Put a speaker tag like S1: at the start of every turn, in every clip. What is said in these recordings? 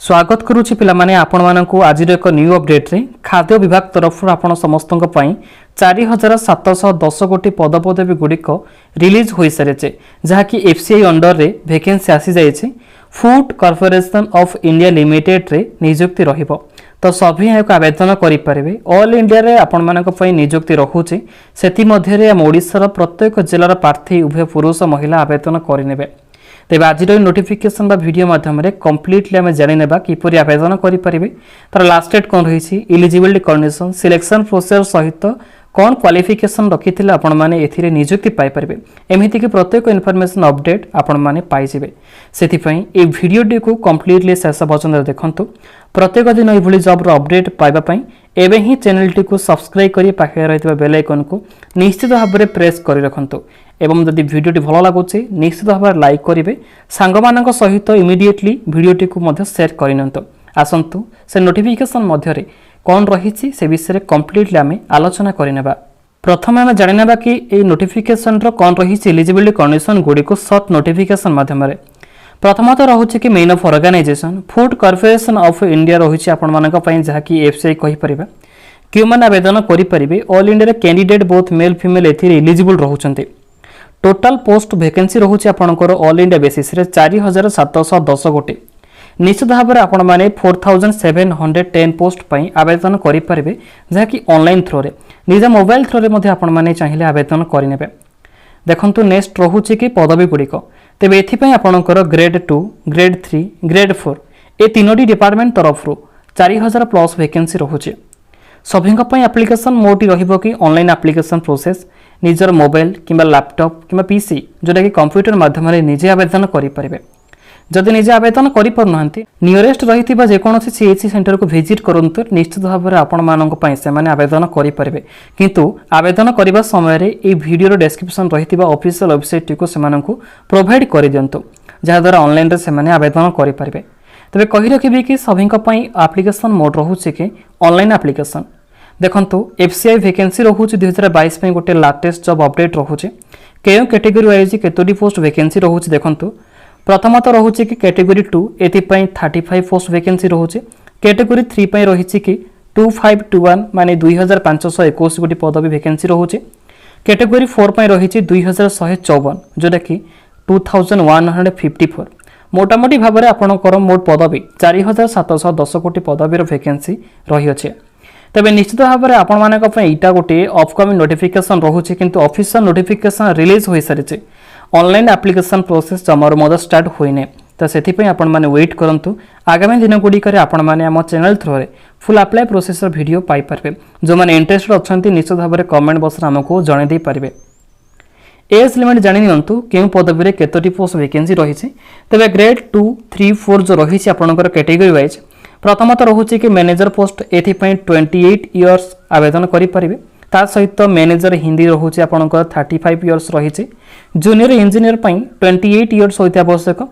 S1: स्वागत करुछि पिलामाने आपण मानकु आजिर एक न्यू अपडेट रे खाद्य विभाग तरफ आपण समस्तक पई 4710 कोटी पदपदवी गुड़िक रिलीज हो सारे जहाँकि एफसीआई अंडर रे वैकेंसी आसी जाइए food Corporation of India limited रे नियुक्ति रहिबो तो सभी यहाँ आवेदन करें ऑल इंडिया रे आपण मानक पई नियुक्ति रखुचे सेति मध्य रे ओडिशार प्रत्येक जिलार प्रार्थी उभय पुरुष महिला आवेदन करें तेज आज नोटिफिकेशन वीडियो माध्यम कम्प्लीटली आम जाणा किपर आवेदन करें तार लास्ट डेट कौन रही इलिजिबिलिटी कंडीशन सिलेक्शन प्रोसेस सहित कौन क्वालिफिकेशन रखी आपण मैंने ए नियुक्ति पाइपर एमती कि प्रत्येक इनफॉरमेशन अपडेट आपण मैंने पाइबे से भिडटी को कम्प्लीटली शेष पर्यटन देखूँ प्रत्येक दिन ये जॉब अपडेट पाइबापी एवं ही चैनल टी को सब्सक्राइब कर पाखे रही बेल आइकन को निश्चित भाव में प्रेस कर रखु एवं जदि भिडटी भल लगुच निश्चित भाव में लाइक करेंगे सांग मान सहित इमिडिएटली भिडटी को शेयर करनी आसतु से नोटिफिकेशन मध्य कौन रही से विषय कम्प्लीटली आम आलोचना करनेबा प्रथम आम जाणा कि ये नोटिफिकेशन कौन रही इलिजिबिलिटी कंडीशन गुड़िक सर्ट नोटिफिकेशन माध्यम प्रथमतः रोचे कि name of organisation Food Corporation of India रही आपण जहाँकि एफसीआई कहीपर क्यों मैंने आवेदन करेंगे all India candidate both male female eligible रोचे टोटाल पोस्ट वैकेंसी रोचे आपंकर ऑल इंडिया बेसिस 4710 कोटी निश्चित भाव में आपण मैंने 4710 पोस्ट पर आवेदन करेंगे जहाँकि ऑनलाइन थ्रो रे निज मोबाइल थ्रो रे आपण मैंने चाहिए आवेदन करेंगे देखंतु नेक्स्ट रोचे कि पदवी गुड़िक तेरे एपणकर ग्रेड 2 ग्रेड 3 ग्रेड 4 ये तीनोटी डिपार्टमेंट तरफ 4000 प्लस वैकेंसी रोचे सभी एप्लिकेशन मोड रही ऑनलाइन एप्लिकेशन प्रोसेस निजर मोबाइल किंबा लैपटॉप किंबा पीसी जोटा कि कंप्यूटर माध्यम निजे आवेदन करेंगे जदि निजे आवेदन करना नियरेस्ट रही जेकोसी सीएचसी सेंटर को विजिट करूँ निश्चित भाव में आपण मैंने आवेदन करेंगे किंतु आवेदन करने समय ये वीडियो डिस्क्रिप्शन रही ऑफिशियल वेबसाइट को प्रोवाइड कर दिंतु जहाद्वारा ऑनलाइन से आवेदन करेंगे तेरे कही रखी कि सभी एप्लिकेशन मोड रोचे कि ऑनलाइन एप्लिकेशन देखंतु एफसीआई वैकेंसी रोचे 2022 में गोटे लाटेस्ट जॉब अपडेट रोचे क्यों कैटेगरी वाइज केतोटी पोस्ट वैकेंसी रोचे देखंतु प्रथमतः रोचे कि कैटेगरी 2 एथिपाई 35 पोस्ट वैकेंसी रोचे कैटेगरी 3 पर रही कि 2521 माने 2521 गोटी पदवी वैकेंसी रोचे कैटेगरी 4 पर रही 2154 जोटा कि 2154 मोटामोटी भाव में आपंकर मोट पदवी 4710 कोटी पदवीर वैकेंसी रही अच्छे तेज निश्चित भाव में आपण माना गोटे अपकमिंग नोटिफिकेशन रोचे किंतु ऑफिशियल नोटिफिकेशन रिलीज हो सारी ऑनलाइन एप्लिकेशन प्रोसेस जमार मद स्टार्ट होने तो से मैंने वेट करूँ आगामी दिन गुड़िक आम channel through full apply process video पाइपर जो मैंने इंटरेस्टेड अच्छा निश्चित भाव में कमेंट बॉक्स आमको जन पारे एज लिमिट जानिनियंतु क्यों पदवी केतोटी पोस्ट वैकेंसी रही तेज ग्रेड 2 3 4 जो रही आपंकर कैटेगरी वाइज प्रथमतः रोचे कि मैनेजर पोस्ट एथिपाई 28 इयर्स आवेदन करेंगे ता सहित मैनेजर हिंदी रोचे आपंकर 35 इयर्स रही जूनियर इंजीनियर 28 इयर्स होता आवश्यक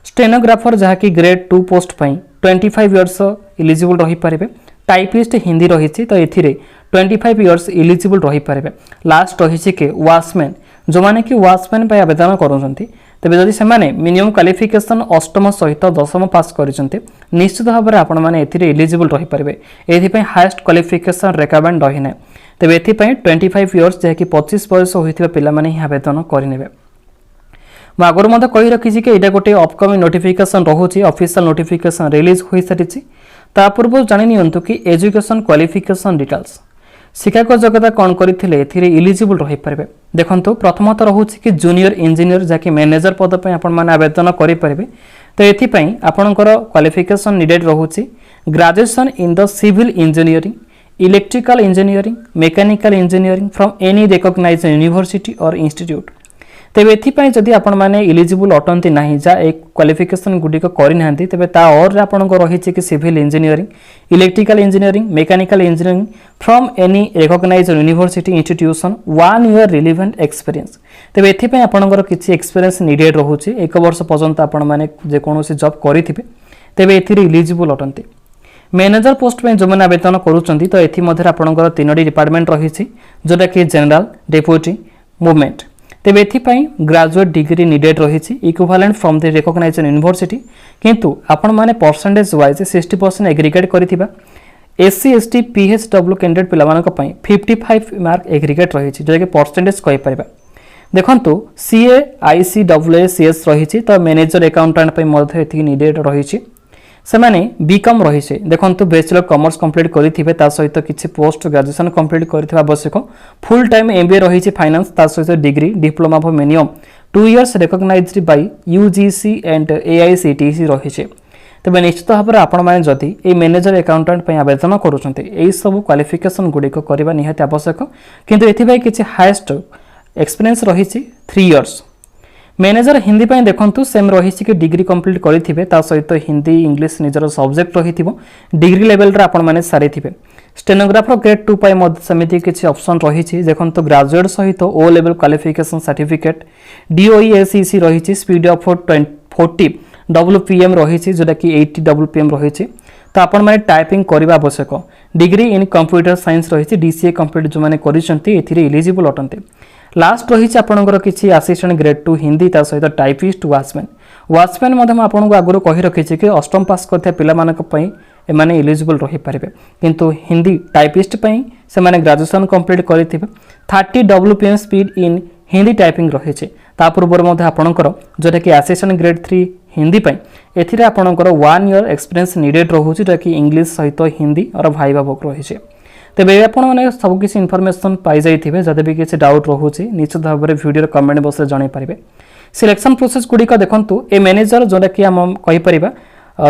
S1: स्टेनोग्राफर जहाँकि ग्रेड 2 पोस्ट पर 25 इयर्स इलिजिबल रही पारे टाइपिस्ट हिंदी रही तो ये 25 इयर्स इलिजिबल रही पारे लास्ट रही कि वाचमैन जो मैंने कि वाचमैन पर आवेदन करुँच तेज जदि से मिनिमम क्वालिफिकेशन अष्टम सहित दशम पास कर निश्चित भाव में आपण मैंने इलिजिबल रही पारे ये हाएस्ट क्वालिफिकेशन रिक्वायरमेंट रही ना तेज ये 25 इयर्स जहाँकि 25 बयस होता पिलाने ही आवेदन करेंगे मुझे आगुरी मत कही रखी कि यहाँ गोटे अपकमिंग नोटिफिकेशन रोचे ऑफिशियल नोटिफिकेशन रिलीज हो सारी ता पूर्व जानिनियंतु कि एजुकेशन क्वालिफिकेशन डिटेल्स शिक्षागत योग्यता कौन करते इलिजिबल रही पारे देखो प्रथमतः रोचे कि जूनियर इंजीनियर जहाँकि मैनेजर पद पर आपने आवेदन करेंगे तो ये आपणकर क्वालिफिकेशन निडेड रोचे graduation in the civil engineering electrical engineering mechanical engineering from any recognised university और इंस्टीट्यूट तेज ये जदि आपण मैंने इलिजिबल अटंती ना जहाँ एक क्वालिफिकेशन गुड़िक करना तेज और आपंकर रही कि civil engineering electrical engineering mechanical engineering from any recognised university institution 1 year relevant experience तेज ये आपंकर किसी एक्सपीरियंस नीडेड रोचे 1 वर्ष पर्यंत आपण मैंने जेकोसी जॉब करेंगे तेज ये इलिजिबल अटंती मैनेजर पोस्ट में जो मैंने आवेदन करुँच तो ये आपंकर 3टी डिपार्टमेंट रही जोटा कि जनरल डेप्यूटी मूवमेंट तेबे एथिपाई ग्रेजुएट डिग्री नीडेड रही equivalent from the recognised university किंतु आपण माने परसेंटेज वाइज 60% एग्रीगेट करथिबा एससी एसटी पीएचडब्ल्यू कैंडिडेट पिलामानक पई 55 मार्क एग्रीगेट रही जो कि परसेंटेज कहि परिबा देखंतु सीए आईसीडब्ल्यूएसीएस रही तो मैनेजर अकाउंटेंट पे मध्य एथि नीडेड रही से माने बीकॉम रही देखंतु बैचलर कॉमर्स कंप्लीट करिथिबे ता सहित किछि पोस्ट ग्रेजुएशन कंप्लीट करिथिबा आवश्यक फुल टाइम एमबीए रही फाइनेंस ता सहित degree diploma for minimum 2 years recognised by UGC and AICTE रही तेज निश्चित भाव में आपण मैंने जदि ये मैनेजर अकाउंटेंट आवेदन करुँच यही सब क्वालिफिकेशन गुड़िक करवा निहाती आवश्यक किंतु एथिपाई किछि हाईएस्ट एक्सपीरियंस रही 3 इयर्स मैनेजर हिंदी पे देखंतु सेम रही कि डिग्री कंप्लीट करिथिबे ता सहित हिंदी इंग्लिश निजर सब्जेक्ट रहिथिबो डिग्री लेवल रे आपण माने सारिथिबे स्टेनोग्राफर ग्रेड 2 पाई मध्य समिति किछि ऑप्शन रही देखंतु ग्रेजुएट सहित ओ लेवल क्वालिफिकेशन सर्टिफिकेट डीओईएसीसी रही स्पीड ऑफ 40 WPM रही जोटा कि 80 WPM रही तो आपण माने टाइपिंग करबा आवश्यक डिग्री इन कंप्यूटर साइंस रही डीसीए कंप्लीट जो माने करिसंती एथिरे एलिजिबल अटंते लास्ट रही आपणकर किसी असिस्टेंट ग्रेड 2 हिंदी ता सहित टाइपिस्ट वाचमैन मध्यम आपन को आगुरी कही रखी कि अष्टम पास करथिया पिला मानक पई एमाने एलिजिबल रही पारिबे किंतु हिंदी टाइपिस्ट पई से माने ग्रेजुएशन कंप्लीट करिथिबे 30 WPM speed in Hindi typing रही ता पूर्व मध्य आपणकर जोटा कि असिस्टेंट ग्रेड 3 हिंदी पई एथिरे आपणकर 1 ईयर एक्सपीरियंस नीडेड रहुछि जो कि इंग्लिश सहित हिंदी और भाइबा बुक रही तेबे आपण माने सब किसी इनफॉरमेशन पाई जाइथिबे जदि भी किसी डाउट रहुछि निश्चित भाव में वीडियो कमेंट बॉक्स रे जणाई परिबे सिलेक्शन प्रोसेस गुडी का देखंतु ए मैनेजर जोटा कि हम कहि परिबा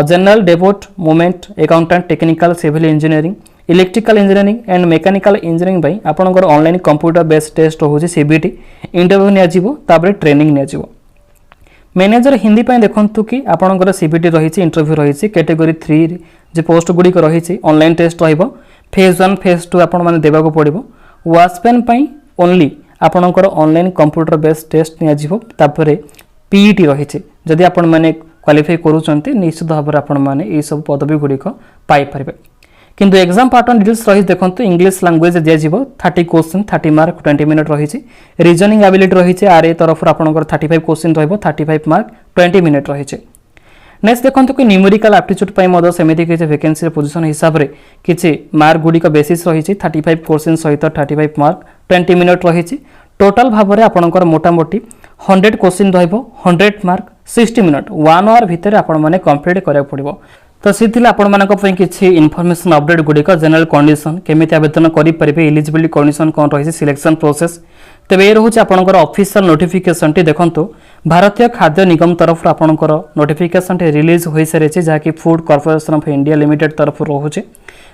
S1: जनरल डेवोट मोमेंट accountant technical civil engineering electrical engineering and mechanical engineering भाई आपनकर ऑनलाइन कंप्यूटर बेस्ड टेस्ट रहुछि सीबीटी इंटरव्यू निया जिवो ताबरे ट्रेनिंग निया जिवो मैनेजर हिंदी पे देखंतु कि आपनकर सीबीटी रही इंटरव्यू रही कैटेगरी 3 जे पोस्ट गुडी रही ऑनलाइन टेस्ट रहिबो फेज 1 फेज 2 आपण माने देबाको पड़िबो वाचमैन पई ओनली आपनकर ऑनलाइन कंप्यूटर बेस्ड टेस्ट निया जिवो तापरे पीईटी रही जदि आपण माने क्वालिफाई करूचंती निश्चित भाव में आपण माने ए सब पदवी गुडी पाई परिबे किंतु एग्जाम पैटर्न डिटेल्स रही देखंतु इंग्लिश लैंग्वेज दिया जिवो 30 क्वेश्चन 30 मार्क 20 मिनट रही रीजनिंग एबिलिटी रही आरए तरफ आपनकर 35 क्वेश्चन रहबो 35 मार्क 20 मिनट रही नेक्स्ट देखंतु कि न्यूमेरिकल एप्टीट्यूड पई मदो सेमिति किछि वैकेंसी पोजीशन हिसाब रे किछि मार्क गुडी का बेसिस रही 35 क्वेश्चन सहित 35 मार्क 20 मिनट रही टोटल भाव में आपनकर मोटामोटी 100 क्वेश्चन रहबो 100 मार्क 60 मिनट 1 आवर भितर आपण माने कंप्लीट करिया पड़िबो तो सीथिले आपण मानक पई किछि इन्फॉर्मेशन अपडेट गुडिक जनरल कंडीशन केमिति आवेदन करि परिबे एलिजिबिलिटी कंडीशन कोन रही सिलेक्शन प्रोसेस तेबे ए रहउछि आपनकर ऑफिशियल नोटिफिकेशन टी देखंतु भारतीय खाद्य निगम तरफ आपनकर नोटिफिकेशन टी रिलीज होई सारे छै जाकि food Corporation of India limited तरफ रहउछि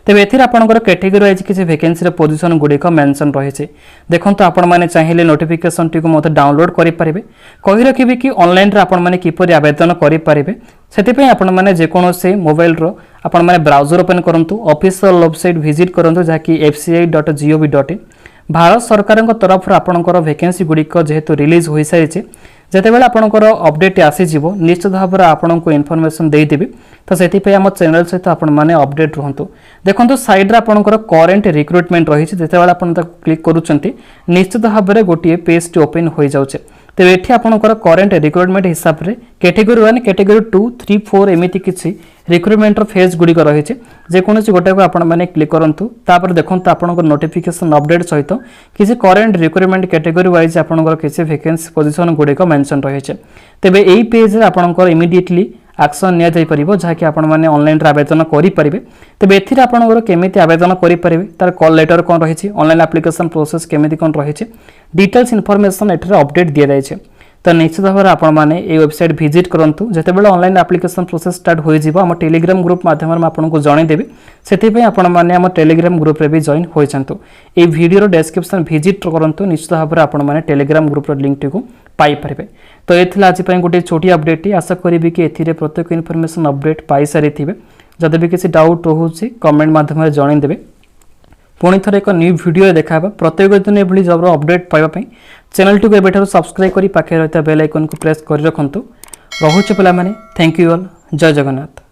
S1: तेबे एथिर आपनकर कैटेगरी वाइज किछि वैकेंसी रे पोजीशन गुडिक मेंशन रही छै देखंतु आपण माने चाहिले नोटिफिकेशन टी को मते डाउनलोड करि परिबे कहि रखिबे कि ऑनलाइन रे आपण माने किपरि आवेदन करि परिबे सेति पई आपण माने जे कोनोसे मोबाइल रो आपण माने ब्राउजर ओपन करंतु ऑफिशियल वेबसाइट विजिट करंतु जाकि fci.gov.in भारत सरकार तरफ आपणकर वैकेंसी गुडिक जेहेतु रिलीज हो सारी जितेबाला आपणकर अपडेट आसीजिवो निश्चित भाव में आपन को इनफॉरमेशन देदेवि तो से आम चैनल सहित आपण मैंने अपडेट रुहतु देखो साइड आपणकर करेन्ट रिक्रुटमेंट रही जितेबाला आपन क्लिक करुँच निश्चित भाव में गोटे पेज टी ओपन हो जाऊे तेज ये आपणकर करेन्ट रिक्रुटमेंट हिसाब से कैटेगरी 1 कैटेगरी 2 3 4 एमती किसी रिक्रुटमेंट फेज गुड़िक रही जेकोसी गोटे को आपण मैंने क्लिक करूँ तापर देखो आपंकर नोटिफिकेशन अपडेट सहित किसी करेन्ट रिक्रुटमेंट कैटेगरी वाइज आपंकर किसी वैकेंसी पोजीशन गुड़िक मेंशन रही है तेज यही पेज आपंकर इमिडिएटली एक्शन निया जाई परिबो जहाँकि आपण माने ऑनलाइन रे आवेदन करि परिबे तेबे एथिर आपणकर केमिति आवेदन करि परिबे तार कॉल लेटर कोन रही ऑनलाइन एप्लिकेशन प्रोसेस केमिति कोन रही डिटेल्स इनफॉरमेशन एठरे अपडेट दिया जाय छै तो निश्चित भाव में आपण मैंने ये वेबसाइट विजिट करंतु जेतेबेले ऑनलाइन एप्लिकेशन प्रोसेस स्टार्ट हो जिवो हम टेलीग्राम ग्रुप माध्यम में आपको जनईदेवी से आपण मैंने आम टेलीग्राम ग्रुप रे भी जॉइन होइचंतु ए वीडियो डिस्क्रिप्शन विजिट करंतु निश्चित भाव में आपण मैंने टेलीग्राम ग्रुप रो लिंक टी पाई परिबे तो ये आज गोटे छोटी अपडेट आशा करी कि एथिरे प्रत्येक इनफॉरमेशन अपडेट पाई सारी थिबे जदि भी किसी डाउट रोचे कमेंट माध्यम जनईदेवे पुणी थर एक न्यू वीडियो देखा प्रत्येक दिन ये जब अपडेट पाइबापी चैनल टी को सब्सक्राइब कर पाखे रही बेल आइकन को प्रेस कर रखु रोचे पे थैंक यू ऑल जय जगन्नाथ।